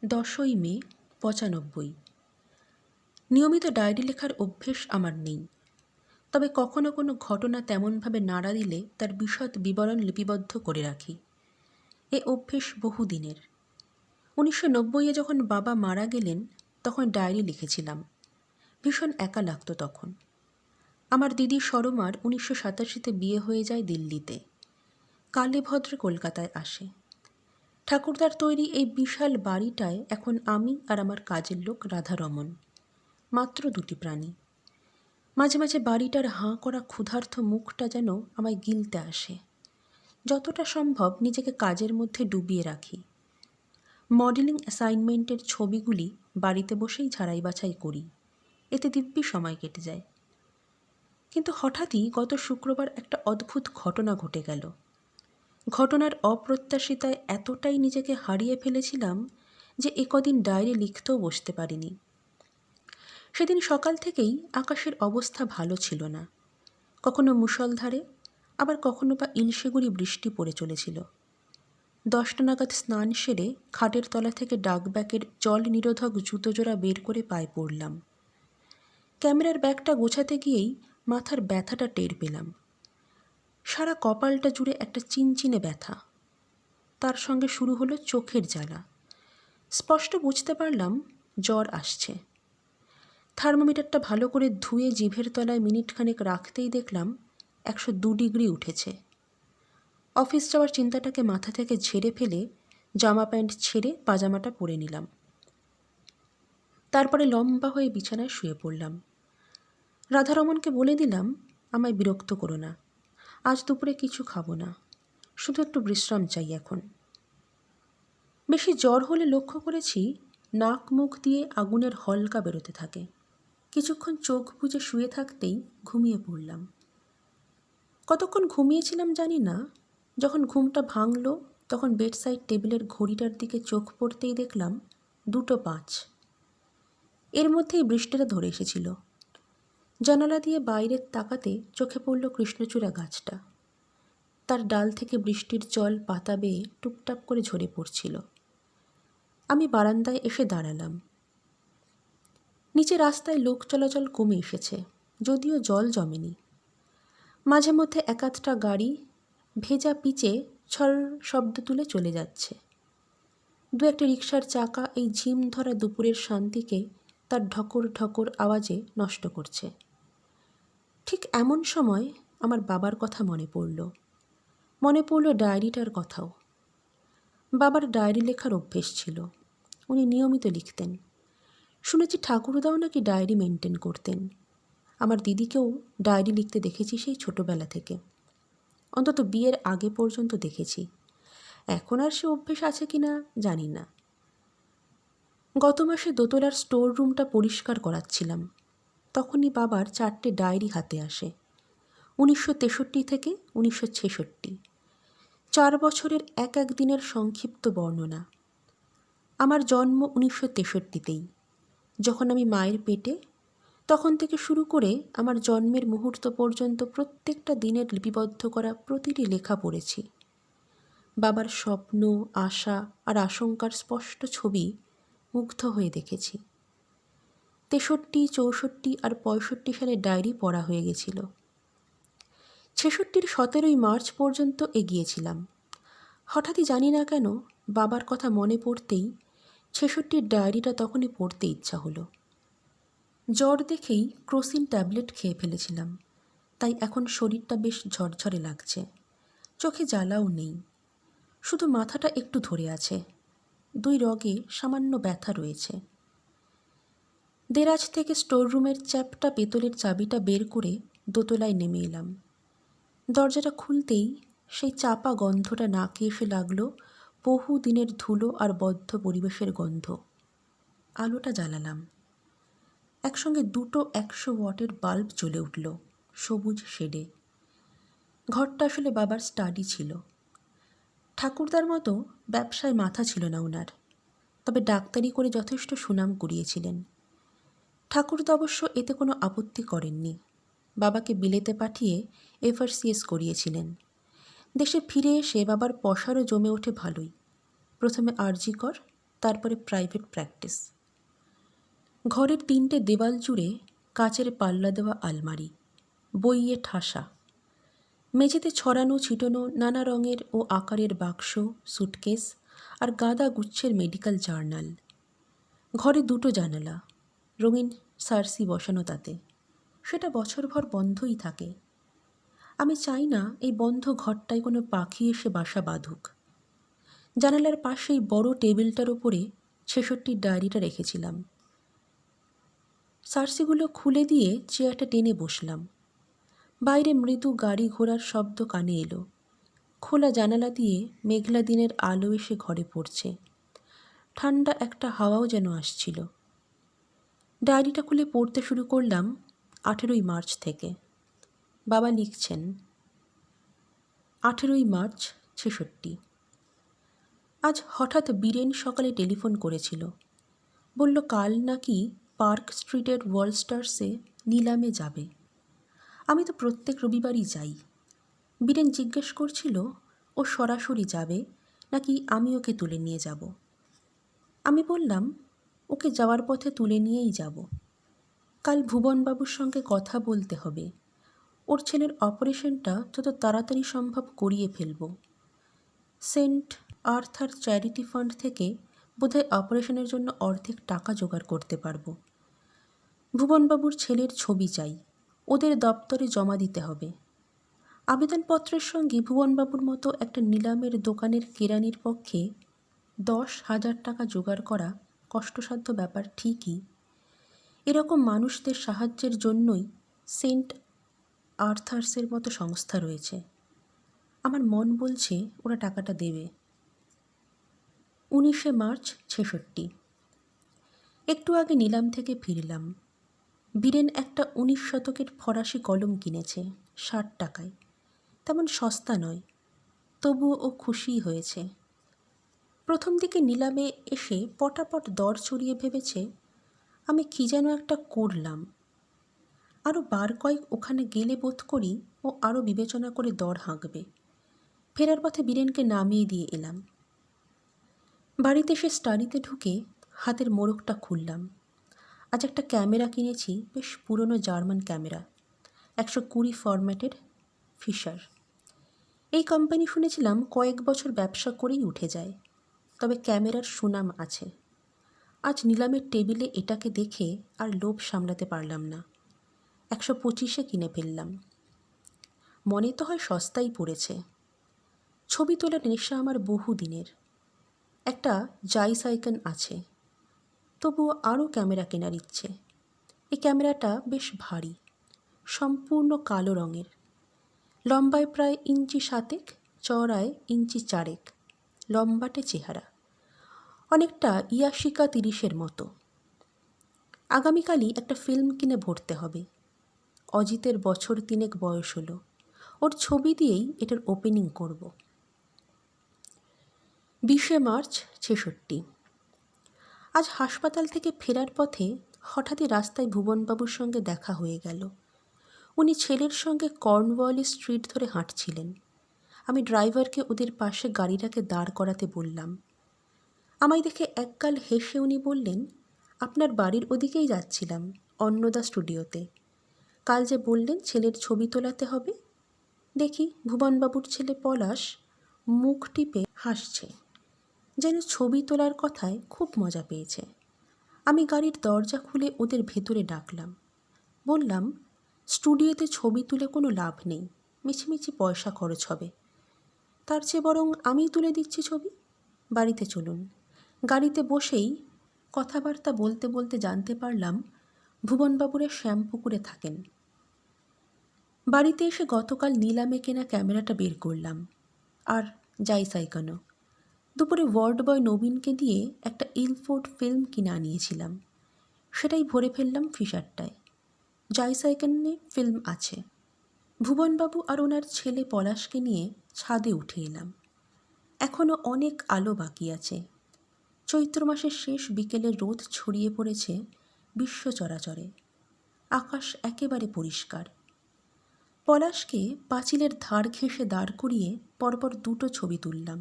10ই মে 95। নিয়মিত ডায়েরি লেখার অভ্যেস আমার নেই, তবে কখনো কোনো ঘটনা তেমনভাবে নাড়া দিলে তার বিশদ বিবরণ লিপিবদ্ধ করে রাখি। এ অভ্যেস বহুদিনের। 1990-এ যখন বাবা মারা গেলেন তখন ডায়েরি লিখেছিলাম। ভীষণ একা লাগতো তখন। আমার দিদি সরমার 1987-তে বিয়ে হয়ে যায় দিল্লিতে। কালীভদ্রে কলকাতায় আসে। ঠাকুরদার তৈরি এই বিশাল বাড়িটায় এখন আমি আর আমার কাজের লোক রাধারমন, মাত্র দুটি প্রাণী। মাঝে মাঝে বাড়িটার হাঁ করা ক্ষুধার্ত মুখটা যেন আমায় গিলতে আসে। যতটা সম্ভব নিজেকে কাজের মধ্যে ডুবিয়ে রাখি। মডেলিং অ্যাসাইনমেন্টের ছবিগুলি বাড়িতে বসেই ঝাড়াই বাছাই করি। এতে দিব্যি সময় কেটে যায়। কিন্তু হঠাৎই গত শুক্রবার একটা অদ্ভুত ঘটনা ঘটে গেল। ঘটনার অপ্রত্যাশিতায় এতটাই নিজেকে হারিয়ে ফেলেছিলাম যে একদিন ডায়েরি লিখতেও বসতে পারিনি। সেদিন সকাল থেকেই আকাশের অবস্থা ভালো ছিল না। কখনো মুষলধারে, আবার কখনো বা ইলশেগুড়ি বৃষ্টি পড়ে চলেছিল। 10টা নাগাদ স্নান সেরে খাটের তলা থেকে ডাকব্যাগের জল নিরোধক জুতোজোড়া বের করে পায়ে পড়লাম। ক্যামেরার ব্যাগটা গোছাতে গিয়েই মাথার ব্যথাটা টের পেলাম। সারা কপালটা জুড়ে একটা চিনচিনে ব্যথা। তার সঙ্গে শুরু হলো চোখের জ্বালা। স্পষ্ট বুঝতে পারলাম জ্বর আসছে। থার্মোমিটারটা ভালো করে ধুয়ে জিভের তলায় মিনিটখানেক রাখতেই দেখলাম 102 ডিগ্রি উঠেছে। অফিস যাওয়ার চিন্তাটাকে মাথা থেকে ঝেড়ে ফেলে জামা প্যান্ট ছেড়ে পাজামাটা পরে নিলাম। তারপরে লম্বা হয়ে বিছানায় শুয়ে পড়লাম। রাধারমনকে বলে দিলাম, আমায় বিরক্ত করো না, আজ দুপুরে কিছু খাবো না, শুধু একটু বিশ্রাম চাই এখন। বেশি জ্বর হলে লক্ষ্য করেছি নাক মুখ দিয়ে আগুনের হলকা বেরোতে থাকে। কিছুক্ষণ চোখ বুজে শুয়ে থাকতেই ঘুমিয়ে পড়লাম। কতক্ষণ ঘুমিয়েছিলাম জানি না। যখন ঘুমটা ভাঙল তখন বেডসাইড টেবিলের ঘড়িটার দিকে চোখ পড়তেই দেখলাম 2:05। এর মধ্যেই বৃষ্টিটা ধরে এসেছিল। জানালা দিয়ে বাইরে তাকাতে চোখে পড়ল কৃষ্ণচূড়া গাছটা। তার ডাল থেকে বৃষ্টির জল পাতা বেয়ে টুপটাপ করে ঝরে পড়ছিল। আমি বারান্দায় এসে দাঁড়ালাম। নিচে রাস্তায় লোক চলাচল কমে এসেছে, যদিও জল জমেনি। মাঝে মধ্যে একাধটা গাড়ি ভেজা পিচে ছর শব্দ তুলে চলে যাচ্ছে। দু একটা রিকশার চাকা এই ঝিম ধরা দুপুরের শান্তিকে তার ঢকর ঢকর আওয়াজে নষ্ট করছে। ঠিক এমন সময় আমার বাবার কথা মনে পড়ল ডায়েরিটার কথাও। বাবার ডায়েরি লেখার অভ্যেস ছিল। উনি নিয়মিত লিখতেন। শুনেছি ঠাকুরদাও নাকি ডায়েরি মেনটেন করতেন। আমার দিদিকেও ডায়েরি লিখতে দেখেছি সেই ছোটবেলা থেকে, অন্তত বিয়ের আগে পর্যন্ত দেখেছি। এখন আর সে অভ্যেস আছে কিনা জানি না। গত মাসে দোতলার স্টোর রুমটা পরিষ্কার করাচ্ছিলাম। তখনই বাবার 4টে ডায়েরি হাতে আসে। 1963 থেকে 1966, 4 বছরের এক এক দিনের সংক্ষিপ্ত বর্ণনা। আমার জন্ম 1963তেই। যখন আমি মায়ের পেটে, তখন থেকে শুরু করে আমার জন্মের মুহূর্ত পর্যন্ত প্রত্যেকটা দিনের লিপিবদ্ধ করা প্রতিটি লেখা পড়েছি। বাবার স্বপ্ন, আশা আর আশঙ্কার স্পষ্ট ছবি মুগ্ধ হয়ে দেখেছি। 63, 64 আর 65 সালে ডায়েরি পড়া হয়ে গেছিল। 66-র 17ই মার্চ পর্যন্ত এগিয়েছিলাম। হঠাৎই জানি না কেন বাবার কথা মনে পড়তেই 66-র ডায়েরিটা তখনই পড়তে ইচ্ছা হলো। জ্বর দেখেই ক্রোসিন ট্যাবলেট খেয়ে ফেলেছিলাম, তাই এখন শরীরটা বেশ ঝরঝরে লাগছে। চোখে জ্বালাও নেই, শুধু মাথাটা একটু ধরে আছে। 2 রগে সামান্য ব্যথা রয়েছে। দেরাজ থেকে স্টোর রুমের চ্যাপ্টা পেতলের চাবিটা বের করে দোতলায় নেমে এলাম। দরজাটা খুলতেই সেই চাপা গন্ধটা নাকে এসে লাগলো বহু দিনের ধুলো আর বদ্ধ পরিবেশের গন্ধ। আলোটা জ্বালালাম। একসঙ্গে 2টো 100 ওয়াটের বাল্ব জ্বলে উঠল সবুজ শেডে। ঘরটা আসলে বাবার স্টাডি ছিল। ঠাকুরদার মতো ব্যবসায় মাথা ছিল না ওনার, তবে ডাক্তারি করে যথেষ্ট সুনাম কুড়িয়েছিলেন। ঠাকুরদা অবশ্য এতে কোনো আপত্তি করেননি। বাবাকে বিলেতে পাঠিয়ে FRCS করিয়েছিলেন। দেশে ফিরে এসে বাবার পসারও জমে ওঠে ভালোই। প্রথমে RG কর, তারপরে প্রাইভেট প্র্যাকটিস। ঘরের 3টে দেওয়াল জুড়ে কাচের পাল্লা দেওয়া আলমারি, বইয়ে ঠাসা, মেঝেতে ছড়ানো ছিটানো নানা রঙের ও আকারের বাক্স, সুটকেস আর গাদা গুচ্ছের মেডিকেল জার্নাল। ঘরে 2টো জানালা, রঙিন সার্সি বসানো তাতে। সেটা বছরভর বন্ধই থাকে। আমি চাই না এই বন্ধ ঘরটায় কোনো পাখি এসে বাসা বাঁধুক। জানালার পাশেই বড় টেবিলটার ওপরে 66 ডায়েরিটা রেখেছিলাম। সার্সিগুলো খুলে দিয়ে চেয়ারটা টেনে বসলাম। বাইরে মৃদু গাড়ি ঘোড়ার শব্দ কানে এলো। খোলা জানালা দিয়ে মেঘলা দিনের আলো এসে ঘরে পড়ছে। ঠান্ডা একটা হাওয়াও যেন আসছিল। ডায়েরিটা খুলে পড়তে শুরু করলাম 18ই মার্চ থেকে। বাবা লিখছেন, 18ই মার্চ 66। আজ হঠাৎ বীরেন সকালে টেলিফোন করেছিল। বলল কাল নাকি পার্ক স্ট্রিটের ওয়ালস্টার্সে নিলামে যাবে। আমি তো প্রত্যেক রবিবারই যাই। বীরেন জিজ্ঞেস করছিল ও সরাসরি যাবে নাকি আমি ওকে তুলে নিয়ে যাব। আমি বললাম ওকে যাওয়ার পথে তুলে নিয়েই যাব। কাল ভুবনবাবুর সঙ্গে কথা বলতে হবে। ওর ছেলের অপারেশনটা যত তাড়াতাড়ি সম্ভব করিয়ে ফেলব। সেন্ট আর্থার চ্যারিটি ফান্ড থেকে বোধহয় অপারেশনের জন্য অর্ধেক টাকা জোগাড় করতে পারব। ভুবনবাবুর ছেলের ছবি চাই, ওদের দপ্তরে জমা দিতে হবে। আবেদনপত্রের সঙ্গে ভুবনবাবুর মতো একটা নিলামের দোকানের কেরানির পক্ষে 10,000 টাকা জোগাড় করা কষ্টসাধ্য ব্যাপার ঠিকই। এরকম মানুষদের সাহায্যের জন্যই সেন্ট আর্থার্সের মতো সংস্থা রয়েছে। আমার মন বলছে ওরা টাকাটা দেবে। 19শে মার্চ 66। একটু আগে নিলাম থেকে ফিরলাম। বীরেন একটা 19 শতকের ফরাসি কলম কিনেছে 60 টাকায়। তেমন সস্তা নয়, তবুও ও খুশিই হয়েছে। প্রথম দিকে নিলামে এসে পটাপট দর চড়িয়ে ভেবেছে আমি কী যেন একটা করলাম। আরও বার কয়েক ওখানে গেলে বোধ করি ও আরও বিবেচনা করে দর হাঁকবে। ফেরার পথে বীরেনকে নামিয়ে দিয়ে এলাম। বাড়িতে এসে স্টাডিতে ঢুকে হাতের মোড়কটা খুললাম। আজ একটা ক্যামেরা কিনেছি, বেশ পুরনো জার্মান ক্যামেরা, 120 ফরম্যাটের ফিশার। এই কোম্পানি শুনেছিলাম কয়েক বছর ব্যবসা করেই উঠে যায়, তবে ক্যামেরার সুনাম আছে। আজ নিলামের টেবিলে এটাকে দেখে আর লোভ সামলাতে পারলাম না। 125-এ কিনে ফেললাম। মনে তো হয় সস্তাই পড়েছে। ছবি তোলার নেশা আমার বহু দিনের। একটা জাইসাইকন আছে, তবুও আরও ক্যামেরা কেনার ইচ্ছে। এই ক্যামেরাটা বেশ ভারী, সম্পূর্ণ কালো রঙের, লম্বায় প্রায় 7 ইঞ্চি, চওড়ায় 4 ইঞ্চি, লম্বাটে চেহারা, অনেকটা ইয়াশিকা 30-এর মতো। আগামীকালই একটা ফিল্ম কিনে ভরতে হবে। অজিতের বছর 3 বয়স হলো। ওর ছবি দিয়েই এটার ওপেনিং করব। 20শে মার্চ 66। আজ হাসপাতাল থেকে ফেরার পথে হঠাৎই রাস্তায় ভুবনবাবুর সঙ্গে দেখা হয়ে গেল। উনি ছেলের সঙ্গে কর্নওয়ালি স্ট্রিট ধরে হাঁটছিলেন। আমি ড্রাইভারকে ওদের পাশে গাড়িটাকে দাঁড় করাতে বললাম। আমায় দেখে একগাল হেসে উনি বললেন, আপনার বাড়ির ওদিকেই যাচ্ছিলাম, অন্নদা স্টুডিওতে। কাল যে বললেন ছেলের ছবি তোলাতে হবে। দেখি ভুবনবাবুর ছেলে পলাশ মুখ টিপে হাসছে, যেন ছবি তোলার কথায় খুব মজা পেয়েছে। আমি গাড়ির দরজা খুলে ওদের ভেতরে ডাকলাম। বললাম, স্টুডিওতে ছবি তুলে কোনো লাভ নেই, মিছিমিছি পয়সা খরচ হবে। তার চেয়ে বরং আমিই তুলে দিচ্ছি ছবি। বাড়িতে চলুন। গাড়িতে বসেই কথাবার্তা বলতে বলতে জানতে পারলাম ভুবনবাবুরা শ্যামপুকুরে থাকেন। বাড়িতে এসে গতকাল নিলামে কেনা ক্যামেরাটা বের করলাম, আর জাইসাইকনও। দুপুরে ওয়ার্ড বয় নবীনকে দিয়ে একটা ইলফোর্ড ফিল্ম কিনে আনিয়েছিলাম, সেটাই ভরে ফেললাম ফিশারটায়। জাইসাইকনে ফিল্ম আছে। ভুবনবাবু আর ওনার ছেলে পলাশকে নিয়ে ছাদে উঠে এলাম। এখনও অনেক আলো বাকি আছে। চৈত্র মাসের শেষ বিকেলে রোদ ছড়িয়ে পড়েছে বিশ্ব চরাচরে। আকাশ একেবারে পরিষ্কার। পলাশকে পাঁচিলের ধার ঘেঁষে দাঁড় করিয়ে পরপর 2টো ছবি তুললাম,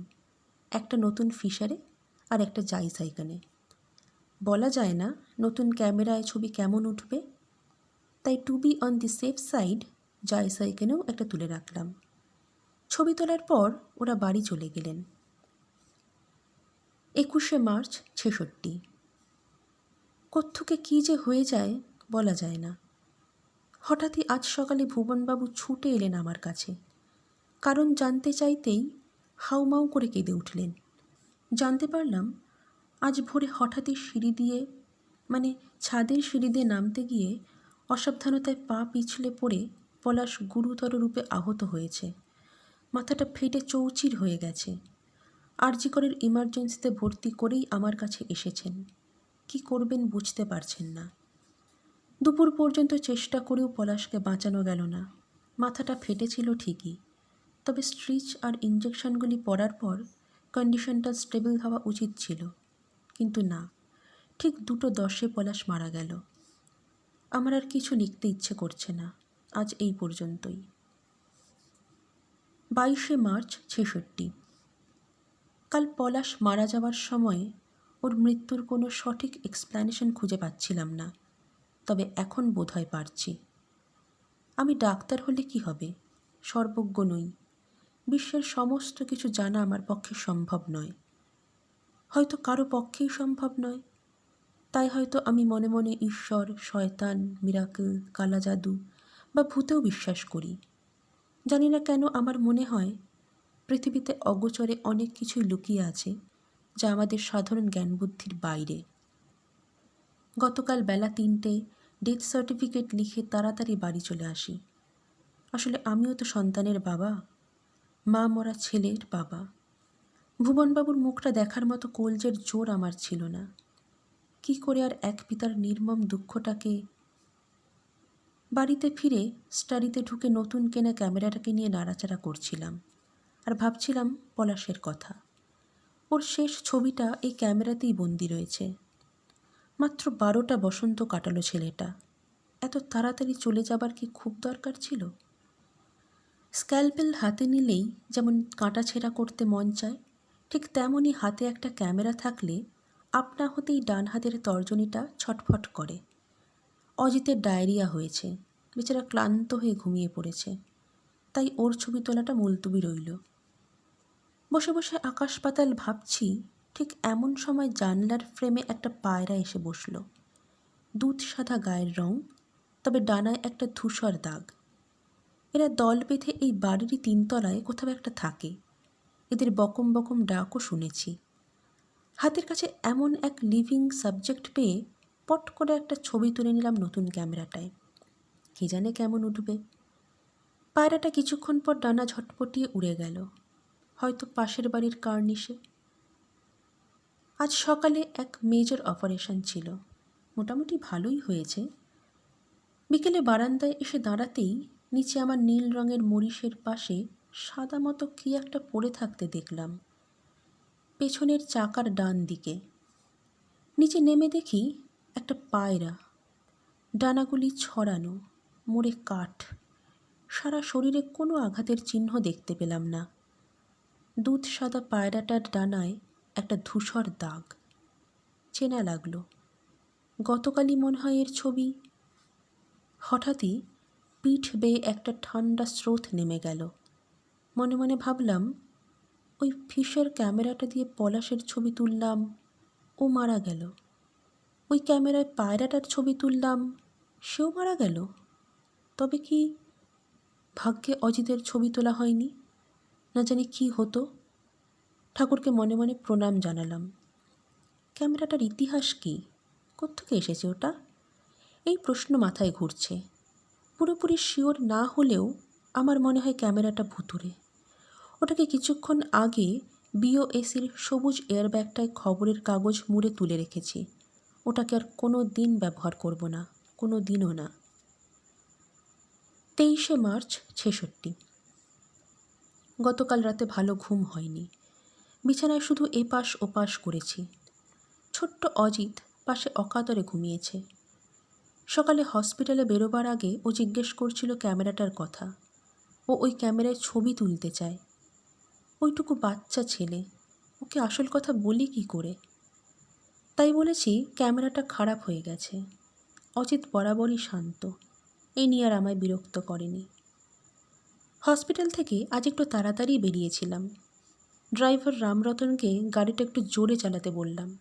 একটা নতুন ফিশারে আর একটা জাইসা এখানে। বলা যায় না নতুন ক্যামেরায় ছবি কেমন উঠবে, তাই to be on the safe side জাইসা এখানেও একটা তুলে রাখলাম। ছবি তোলার পর ওরা বাড়ি চলে গেলেন। 21শে মার্চ 66। কোত্থেকে কী যে হয়ে যায় বলা যায় না। হঠাৎই আজ সকালে ভুবনবাবু ছুটে এলেন আমার কাছে। কারণ জানতে চাইতেই হাউমাউ করে কেঁদে উঠলেন। জানতে পারলাম আজ ভোরে হঠাৎই সিঁড়ি দিয়ে ছাদের সিঁড়ি দিয়ে নামতে গিয়ে অসাবধানতায় পা পিছলে পড়ে পলাশ গুরুতর রূপে আহত হয়েছে। মাথাটা ফেটে চৌচির হয়ে গেছে। আরজিকরের ইমার্জেন্সিতে ভর্তি করেই আমার কাছে এসেছেন। কি করবেন বুঝতে পারছেন না। দুপুর পর্যন্ত চেষ্টা করেও পলাশকে বাঁচানো গেল না। মাথাটা ফেটেছিল ঠিকই, তবে স্ট্রিচ আর ইঞ্জেকশনগুলি পড়ার পর কন্ডিশনটা স্টেবল হওয়া উচিত ছিল, কিন্তু না, ঠিক 2:10 পলাশ মারা গেল। আমার আর কিছু লিখতে ইচ্ছে করছে না, আজ এই পর্যন্তই। 22শে মার্চ 66। কাল পলাশ মারা যাওয়ার সময় ওর মৃত্যুর কোনো সঠিক এক্সপ্ল্যানেশন খুঁজে পাচ্ছিলাম না, তবে এখন বোধহয় পারছি। আমি ডাক্তার হলে কি হবে, সর্বজ্ঞ নই। বিশ্বের সমস্ত কিছু জানা আমার পক্ষে সম্ভব নয়। হয়তো কারো পক্ষেই সম্ভব নয়, তাই হয়তো আমি মনে মনে ঈশ্বর, শয়তান, মিরাকেল, কালা জাদু বা ভূতেও বিশ্বাস করি। জানি না কেন আমার মনে হয় পৃথিবীতে অগোচরে অনেক কিছুই লুকিয়ে আছে যা আমাদের সাধারণ জ্ঞান বুদ্ধির বাইরে। গতকাল বেলা 3টে ডেথ সার্টিফিকেট লিখে তাড়াতাড়ি বাড়ি চলে আসি। আসলে আমিও তো সন্তানের বাবা, মা মরা ছেলের বাবা। ভুবনবাবুর মুখটা দেখার মতো কলজের জোর আমার ছিল না। কি করে আর এক পিতার নির্মম দুঃখটাকে। বাড়িতে ফিরে স্টাডিতে ঢুকে নতুন কেনা ক্যামেরাটাকে নিয়ে নাড়াচাড়া করছিলাম আর ভাবছিলাম পলাশের কথা। ওর শেষ ছবিটা এই ক্যামেরাতেই বন্দি রয়েছে। মাত্র 12টা বসন্ত কাটালো ছেলেটা। এত তাড়াতাড়ি চলে যাবার কি খুব দরকার ছিল? স্ক্যালপেল হাতে নিলেই যেমন কাঁটা ছেঁড়া করতে মন চায়, ঠিক তেমনই হাতে একটা ক্যামেরা থাকলে আপনা হতেই ডান হাতের তর্জনীটা ছটফট করে। অজিতের ডায়রিয়া হয়েছে, বেচারা ক্লান্ত হয়ে ঘুমিয়ে পড়েছে, তাই ওর ছবি তোলাটা মুলতুবি রইল। বসে বসে আকাশ পাতাল ভাবছি, ঠিক এমন সময় জানলার ফ্রেমে একটা পায়রা এসে বসল। দুধ সাদা গায়ের রং, তবে ডানায় একটা ধূসর দাগ। এরা দল বেঁধে এই বাড়িরই 3তলায় কোথাও একটা থাকে। এদের বকম বকম ডাকও শুনেছি। হাতের কাছে এমন এক লিভিং সাবজেক্ট পেয়ে পট করে একটা ছবি তুলে নিলাম নতুন ক্যামেরাটায়। কি জানে কেমন উঠবে। পায়রাটা কিছুক্ষণ পর ডানা ঝটপটিয়ে উড়ে গেল, হয়তো পাশের বাড়ির কার্নিশে। আজ সকালে এক মেজর অপারেশন ছিল, মোটামুটি ভালোই হয়েছে। বিকেলে বারান্দায় এসে দাঁড়াতেই নিচে আমার নীল রঙের মরিচের পাশে সাদা মতো কী একটা পড়ে থাকতে দেখলাম, পেছনের চাকার ডান দিকে। নিচে নেমে দেখি একটা পায়রা, ডানাগুলি ছড়ানো, মোড়ে কাঠ। সারা শরীরে কোনো আঘাতের চিহ্ন দেখতে পেলাম না। দুধ সাদা পায়রাটার ডানায় একটা ধূসর দাগ। চেনা লাগলো, গতকালই মনে হয় এর ছবি। হঠাৎই পিঠ বেয়ে একটা ঠান্ডা স্রোত নেমে গেল। মনে মনে ভাবলাম, ওই ফিশের ক্যামেরাটা দিয়ে পলাশের ছবি তুললাম, ও মারা গেল। ওই ক্যামেরায় পায়রাটার ছবি তুললাম, সেও মারা গেল। তবে কি ভাগ্যে অজিতের ছবি তোলা হয়নি? না জানি কি হতো। ঠাকুরকে মনে মনে প্রণাম জানালাম। ক্যামেরাটার ইতিহাস কি? কোত্থেকে এসেছে ওটা? এই প্রশ্ন মাথায় ঘুরছে। পুরোপুরি শিওর না হলেও আমার মনে হয় ক্যামেরাটা ভুতুড়ে। ওটাকে কিছুক্ষণ আগে বিওএসির সবুজ এয়ারব্যাগটায় খবরের কাগজ মুড়ে তুলে রেখেছি। ওটাকে আর কোনো দিন ব্যবহার করব না, কোনো দিনও না। 23শে মার্চ 66। গতকাল রাতে ভালো ঘুম হয়নি। বিছানায় শুধু এপাশ ওপাশ করেছি। ছোট্ট অজিত পাশে অকাতরে ঘুমিয়েছে। সকালে হসপিটালে বেরোবার আগে ও জিজ্ঞেস করছিল ক্যামেরাটার কথা। ও ওই ক্যামেরায় ছবি তুলতে চায়। ওইটুকু বাচ্চা ছেলে, ও ওকে আসল কথা বলি কী করে? তাই বলেছি ক্যামেরাটা খারাপ হয়ে গেছে। অজিত বরাবরই শান্ত, এই নিয়ে আর আমায় বিরক্ত করেনি। হসপিটাল থেকে আজ একটু তাড়াতাড়ি বেরিয়েছিলাম। ড্রাইভার রামরতনকে গাড়িটা একটু জোরে চালাতে বললাম।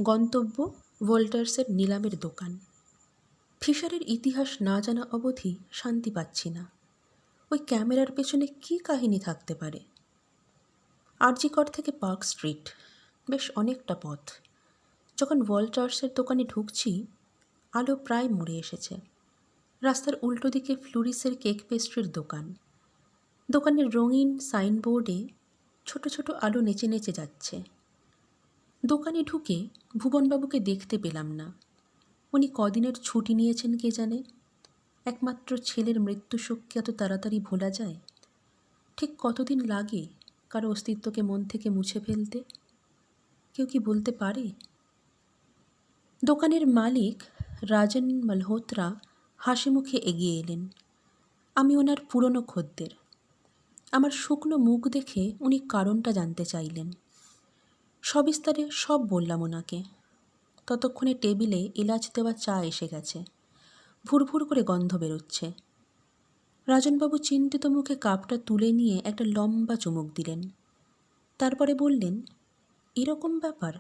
গন্তব্য ভোল্টার্সের নিলামের দোকান। ফিশারের ইতিহাস না জানা অবধি শান্তি পাচ্ছি না। ওই ক্যামেরার পেছনে কী কাহিনী থাকতে পারে? আরজিকর থেকে পার্ক স্ট্রিট, বেশ অনেকটা পথ। যখন ভোল্টার্সের দোকানে ঢুকছি, আলো প্রায় মরে এসেছে। রাস্তার উল্টো দিকে ফ্লুরিসের কেক পেস্ট্রির দোকান। দোকানের রঙিন সাইনবোর্ডে ছোট ছোট আলো নেচে নেচে যাচ্ছে। দোকানে ঢুকে ভুবনবাবুকে দেখতে পেলাম না। উনি কদিনের ছুটি নিয়েছেন কে জানে। একমাত্র ছেলের মৃত্যুশোক কি এত তাড়াতাড়ি ভোলা যায়? ঠিক কতদিন লাগে কারো অস্তিত্বকে মন থেকে মুছে ফেলতে? কেউ কি বলতে পারে? দোকানের মালিক রাজন মালহোত্রা হাসি মুখে এগিয়ে এলেন। আমি ওনার পুরনো খদ্দের। আমার শুকনো মুখ দেখে উনি কারণটা জানতে চাইলেন। সবিস্তারে সব বললাম ওনাকে। ততক্ষণে টেবিলে এলাচ দেওয়া চা এসে গেছে। ভুরভুর করে গন্ধ বেরোচ্ছে। রাজনবাবু চিন্তিত মুখে কাপটা তুলে নিয়ে একটা লম্বা চুমুক দিলেন। তারপরে বললেন, এরকম ব্যাপার?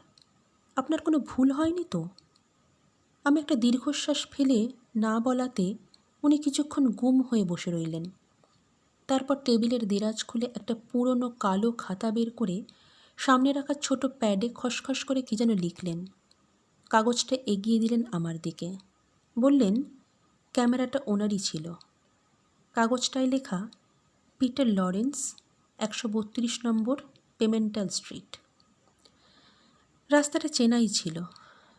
আপনার কোনো ভুল হয়নি তো? আমি একটা দীর্ঘশ্বাস ফেলে না বলাতে উনি কিছুক্ষণ গুম হয়ে বসে রইলেন। তারপর টেবিলের দেরাজ খুলে একটা পুরনো কালো খাতা বের করে সামনে রাখা ছোট প্যাডে খসখস করে কী যেন লিখলেন। কাগজটা এগিয়ে দিলেন আমার দিকে। বললেন, ক্যামেরাটা ওনারই ছিল। কাগজটায় লেখা, পিটার লরেন্স, 132 নম্বর পেমেন্টাল স্ট্রিট। রাস্তাটা চেনাই ছিল।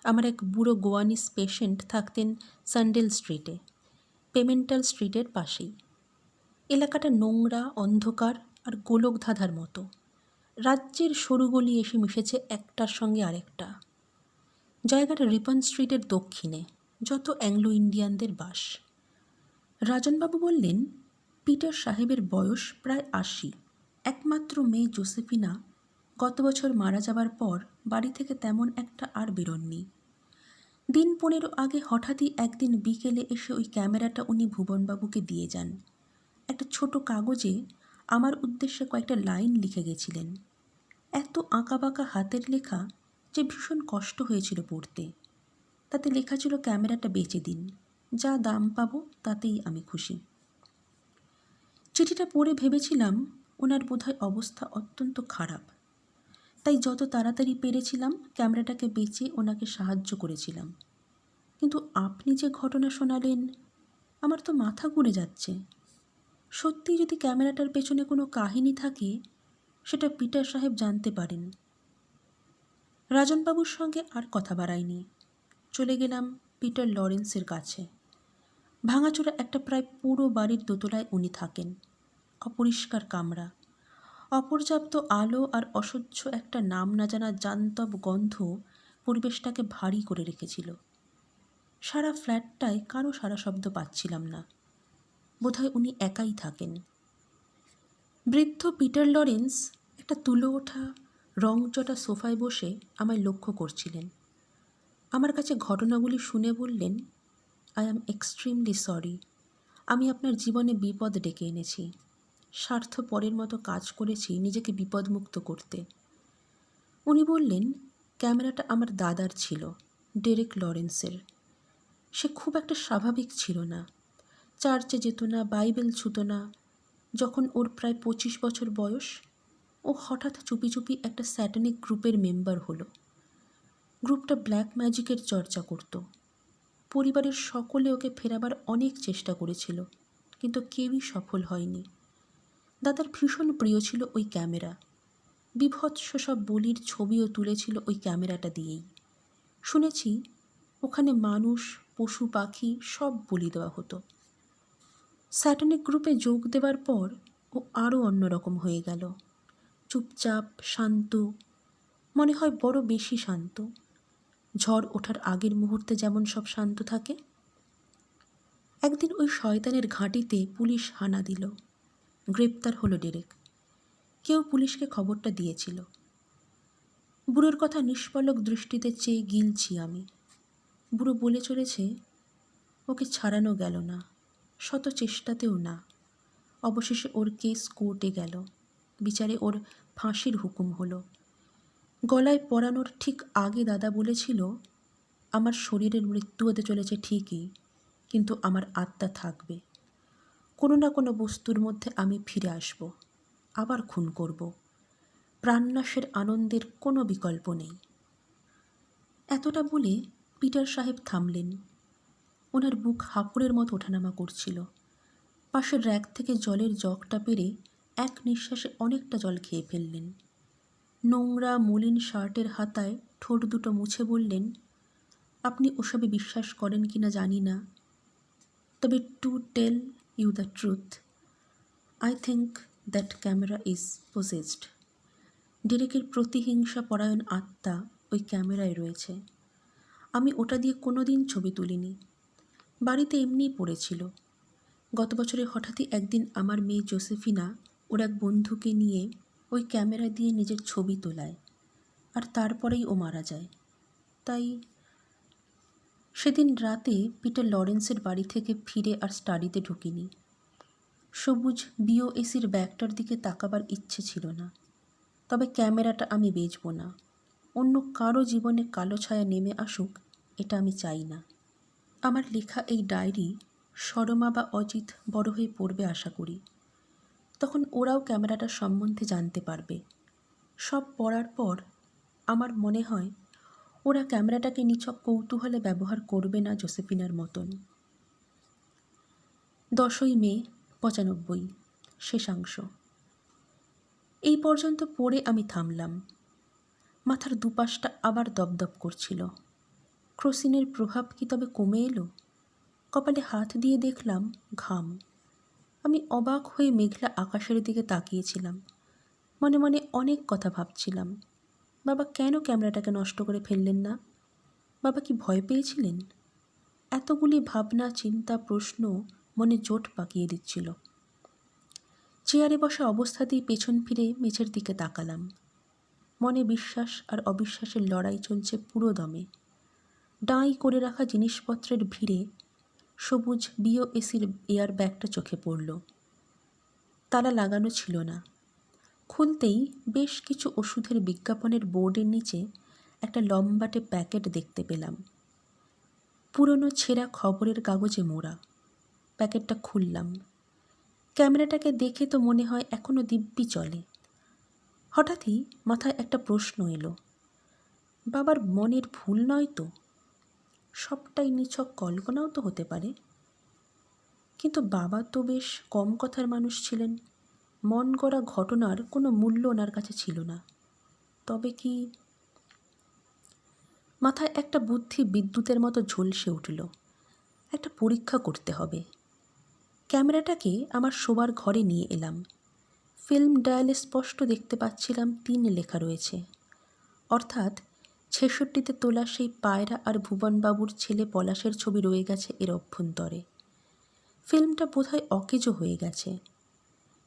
আমার এক বুড়ো গোয়ানিস পেশেন্ট থাকতেন সান্ডেল স্ট্রিটে, পেমেন্টাল স্ট্রিটের পাশেই। এলাকাটা নোংরা, অন্ধকার আর গোলকধাঁধার মতো। রাজ্যের সরু গলি এসে মিশেছে একটার সঙ্গে আরেকটা। জায়গাটা রিপন স্ট্রিটের দক্ষিণে, যত অ্যাংলো ইন্ডিয়ানদের বাস। রাজনবাবু বললেন, পিটার সাহেবের বয়স প্রায় 80। একমাত্র মেয়ে জোসেফিনা গত বছর মারা যাবার পর বাড়ি থেকে তেমন একটা আর বেরোননি। দিন 15 আগে হঠাৎই একদিন বিকেলে এসে ওই ক্যামেরাটা উনি ভুবনবাবুকে দিয়ে যান। একটা ছোট কাগজে আমার উদ্দেশ্যে কয়েকটা লাইন লিখে গেছিলেন। এত আঁকাবাঁকা হাতের লেখা যে ভীষণ কষ্ট হয়েছিল পড়তে। তাতে লেখা ছিল, ক্যামেরাটা বেচে দিন, যা দাম পাবো তাতেই আমি খুশি। চিঠিটা পড়ে ভেবেছিলাম ওনার বোধহয় অবস্থা অত্যন্ত খারাপ। তাই যত তাড়াতাড়ি পেরেছিলাম ক্যামেরাটাকে বেচে ওনাকে সাহায্য করেছিলাম। কিন্তু আপনি যে ঘটনা শোনালেন, আমার তো মাথা ঘুরে যাচ্ছে। সত্যি যদি ক্যামেরাটার পেছনে কোনো কাহিনী থাকে, সেটা পিটার সাহেব জানতে পারেন। রাজনবাবুর সঙ্গে আর কথা বাড়াইনি। চলে গেলাম পিটার লরেন্সের কাছে। ভাঙাচোরা একটা প্রায় পুরো বাড়ির দোতলায় উনি থাকেন। অপরিষ্কার কামরা, অপর্যাপ্ত আলো আর অসহ্য একটা নাম না জানা জান্তব গন্ধ পরিবেশটাকে ভারী করে রেখেছিল। সারা ফ্ল্যাটটায় কারো সারা শব্দ পাচ্ছিলাম না। বোধহয় উনি একাই থাকেন। বৃদ্ধ পিটার লরেন্স একটা তুলো ওঠা রংচটা সোফায় বসে আমায় লক্ষ্য করছিলেন। আমার কাছে ঘটনাগুলি শুনে বললেন, আই অ্যাম এক্সট্রিমলি সরি। আমি আপনার জীবনে বিপদ ডেকে এনেছি। স্বার্থপরের মতো কাজ করেছি নিজেকে বিপদমুক্ত করতে। উনি বললেন, ক্যামেরাটা আমার দাদার ছিল, ডেরেক লরেন্সের। সে খুব একটা স্বাভাবিক ছিল না। চার্চে যেত না, বাইবেল ছুঁত না। যখন ওর প্রায় 25 বছর বয়স, ও হঠাৎ চুপি চুপি একটা স্যাটানিক গ্রুপের মেম্বার হলো। গ্রুপটা ব্ল্যাক ম্যাজিকের চর্চা করত। পরিবারের সকলে ওকে ফেরাবার অনেক চেষ্টা করেছিল, কিন্তু কেউই সফল হয়নি। দাদার ভীষণ প্রিয় ছিল ওই ক্যামেরা। বিভৎস সব বলির ছবিও তুলেছিল ওই ক্যামেরাটা দিয়েই। শুনেছি ওখানে মানুষ, পশু পাখি সব বলি দেওয়া হতো। স্যাটানিক গ্রুপে যোগ দেওয়ার পর ও আরও অন্যরকম হয়ে গেল। চুপচাপ, শান্ত, মনে হয় বড় বেশি শান্ত। ঝড় ওঠার আগের মুহূর্তে যেমন সব শান্ত থাকে। একদিন ওই শয়তানের ঘাঁটিতে পুলিশ হানা দিল। গ্রেপ্তার হলো ডেরেক। কেউ পুলিশকে খবরটা দিয়েছিল। বুড়োর কথা নিষ্পলক দৃষ্টিতে চেয়ে গিলছি আমি। বুড়ো বলে চলেছে, ওকে ছাড়ানো গেল না, শত চেষ্টাতেও না। অবশেষে ওর কেস কোর্টে গেল, বিচারে ওর ফাঁসির হুকুম হলো। গলায় পরানোর ঠিক আগে দাদা বলেছিল, আমার শরীরের মৃত্যু হতে চলেছে ঠিকই, কিন্তু আমার আত্মা থাকবে। কোনো না কোনো বস্তুর মধ্যে আমি ফিরে আসব, আবার খুন করব। প্রাণনাশের আনন্দের কোনো বিকল্প নেই। এতটা বলে পিটার সাহেব থামলেন। ওনার বুক হাঁপুড়ের মতো ওঠানামা করছিল। পাশের র্যাক থেকে জলের জগটা পেরে এক নিঃশ্বাসে অনেকটা জল খেয়ে ফেললেন। নোংরা মলিন শার্টের হাতায় ঠোঁট দুটো মুছে বললেন, আপনি ওসবে বিশ্বাস করেন কি না জানি না, তবে to tell you the truth, I think that camera is possessed. ডেরেকের প্রতিহিংসা পরায়ণ আত্মা ওই ক্যামেরায় রয়েছে। আমি ওটা দিয়ে কোনো দিন ছবি তুলিনি, বাড়িতে এমনিই পড়েছিল। গত বছরে হঠাৎই একদিন আমার মেয়ে জোসেফিনা ওর এক বন্ধুকে নিয়ে ওই ক্যামেরা দিয়ে নিজের ছবি তোলায়, আর তারপরেই ও মারা যায়। তাই সেদিন রাতে পিটার লরেন্সের বাড়ি থেকে ফিরে আর স্টাডিতে ঢুকিনি। সবুজ বিওএসির ব্যাগটার দিকে তাকাবার ইচ্ছে ছিল না। তবে ক্যামেরাটা আমি বেচব না। অন্য কারো জীবনে কালো ছায়া নেমে আসুক, এটা আমি চাই না। আমার লেখা এই ডায়েরি সরমা বা অজিত বড় হয়ে পড়বে আশা করি। তখন ওরাও ক্যামেরাটার সম্বন্ধে জানতে পারবে। সব পড়ার পর আমার মনে হয় ওরা ক্যামেরাটাকে নিছক কৌতূহলে ব্যবহার করবে না জোসেফিনার মতন। 10ই মে 95, শেষাংশ। এই পর্যন্ত পড়ে আমি থামলাম। মাথার দুপাশটা আবার দপদপ করছিল। ক্রোসিনের প্রভাব কি তবে কমে এলো? কপালে হাত দিয়ে দেখলাম ঘাম। আমি অবাক হয়ে মেঘলা আকাশের দিকে তাকিয়েছিলাম। মনে মনে অনেক কথা ভাবছিলাম। বাবা কেন ক্যামেরাটাকে নষ্ট করে ফেললেন না? বাবা কি ভয় পেয়েছিলেন? এতগুলি ভাবনা, চিন্তা, প্রশ্ন মনে জোট পাকিয়ে দিচ্ছিল। চেয়ারে বসা অবস্থাতেই পেছন ফিরে মেঝের দিকে তাকালাম। মনে বিশ্বাস আর অবিশ্বাসের লড়াই চলছে পুরো দমে। ডাঁই করে রাখা জিনিসপত্রের ভিড়ে সবুজ বিওএসির এয়ার ব্যাগটা চোখে পড়ল। তালা লাগানো ছিল না। খুলতেই বেশ কিছু ওষুধের বিজ্ঞাপনের বোর্ডের নিচে একটা লম্বাটে প্যাকেট দেখতে পেলাম। পুরনো ছেঁড়া খবরের কাগজে মোড়া। প্যাকেটটা খুললাম। ক্যামেরাটাকে দেখে তো মনে হয় এখনও দিব্যি চলে। হঠাৎই মাথায় একটা প্রশ্ন এলো, বাবার মনের ভুল নয় তো? সবটাই নিছক কল্পনাও তো হতে পারে। কিন্তু বাবা তো বেশ কম কথার মানুষ ছিলেন। মন গড়া ঘটনার কোনো মূল্য ওনার কাছে ছিল না। তবে কি? মাথায় একটা বুদ্ধি বিদ্যুতের মতো ঝলসে উঠল। একটা পরীক্ষা করতে হবে। ক্যামেরাটাকে আমার শোবার ঘরে নিয়ে এলাম। ফিল্ম ডায়ালে স্পষ্ট দেখতে পাচ্ছিলাম 3 লেখা রয়েছে, অর্থাৎ 66তে তোলা সেই পায়রা আর ভুবনবাবুর ছেলে পলাশের ছবি রয়ে গেছে এর অভ্যন্তরে। ফিল্মটা বোধহয় অকেজো হয়ে গেছে।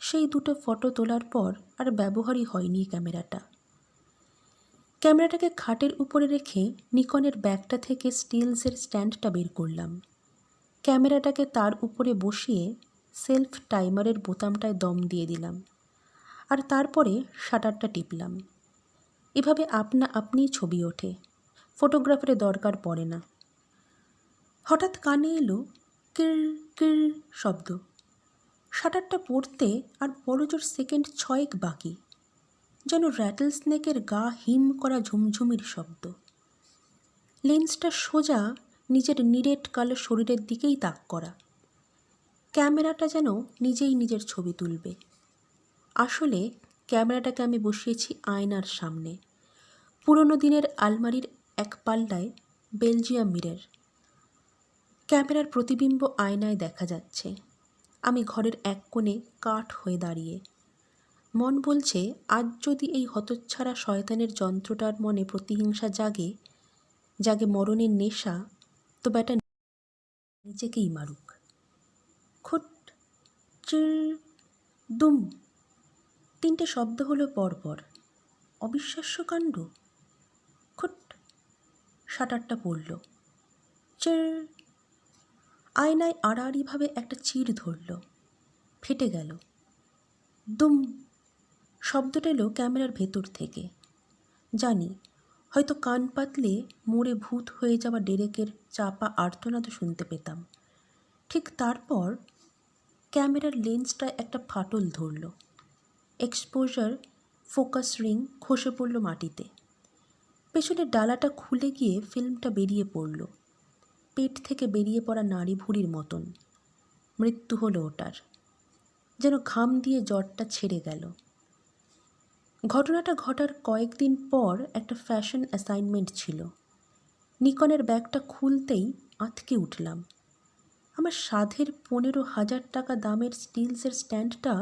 সেই দুটো ফটো তোলার পর আর ব্যবহারই হয়নি ক্যামেরাটা। ক্যামেরাটাকে খাটের উপরে রেখে নিকনের ব্যাগটা থেকে স্টিলসের স্ট্যান্ডটা বের করলাম। ক্যামেরাটাকে তার উপরে বসিয়ে সেলফ টাইমারের বোতামটায় দম দিয়ে দিলাম, আর তারপরে শাটারটা টিপলাম। এভাবে আপনা আপনিই ছবি ওঠে, ফটোগ্রাফারের দরকার পড়ে না। হঠাৎ কানে এলো কির কির শব্দ। শাটারটা পড়তে আর বড়জোর সেকেন্ড 6 বাকি। যেন র্যাটল স্নেকের গা হিম করা ঝুমঝুমির শব্দ। লেন্সটা সোজা নিজের নিরেট কালো শরীরের দিকেই তাক করা। ক্যামেরাটা যেন নিজেই নিজের ছবি তুলবে। আসলে ক্যামেরাটাকে আমি বসিয়েছি আয়নার সামনে, পুরনো দিনের আলমারির এক পাল্লায় বেলজিয়াম মিরর। ক্যামেরার প্রতিবিম্ব আয়নায় দেখা যাচ্ছে। আমি ঘরের এক কোণে কাঠ হয়ে দাঁড়িয়ে। মন বলছে, আজ যদি এই হতচ্ছাড়া শয়তানের যন্ত্রটার মনে প্রতিহিংসা জাগে, জাগে মরণের নেশা, তো ব্যাটা নিজেকেই মারুক। খুট, চির, দুম, 3টে শব্দ হলো পরপর। অবিশ্বাস্য কাণ্ড। শাটারটা পড়ল। চের। আয়নায় আড়াআড়িভাবে একটা চির ধরল, ফেটে গেল। দুম শব্দটা এলো ক্যামেরার ভেতর থেকে। জানি হয়তো কান পাতলে মরে ভূত হয়ে যাওয়া ডেরেকের চাপা আর্তনাদও শুনতে পেতাম। ঠিক তারপর ক্যামেরার লেন্সটা একটা ফাটল ধরল। এক্সপোজার ফোকাস রিং খসে পড়ল মাটিতে। পেছনের ডালাটা খুলে গিয়ে ফিল্মটা বেরিয়ে পড়ল, পেট থেকে বেরিয়ে পড়া নাড়ি ভুঁড়ির মতন। মৃত্যু হলো ওটার। যেন ঘাম দিয়ে জ্বরটা ছেড়ে গেল। ঘটনাটা ঘটার কয়েকদিন পর একটা ফ্যাশন অ্যাসাইনমেন্ট ছিল। নিকনের ব্যাগটা খুলতেই আঁতকে উঠলাম। আমার সাধের 15,000 টাকা দামের স্টিলসের স্ট্যান্ডটা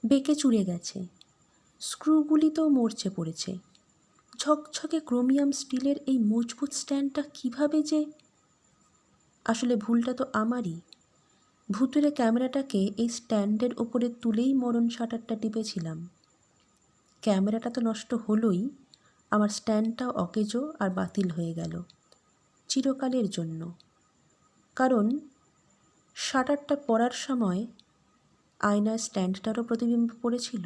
বেঁকে চুরে গেছে, স্ক্রুগুলিতেও মরচে পড়েছে। ঝকঝকে ক্রোমিয়াম স্টিলের এই মজবুত স্ট্যান্ডটা কিভাবে যে... আসলে ভুলটা তো আমারই। ভুতুরে ক্যামেরাটাকে এই স্ট্যান্ডের ওপরে তুলেই মরণ শাটারটা টিপেছিলাম। ক্যামেরাটা তো নষ্ট হলোই, আমার স্ট্যান্ডটাও অকেজো আর বাতিল হয়ে গেল চিরকালের জন্য। কারণ শাটারটা পড়ার সময় আয়নায় স্ট্যান্ডটারও প্রতিবিম্ব পড়েছিল।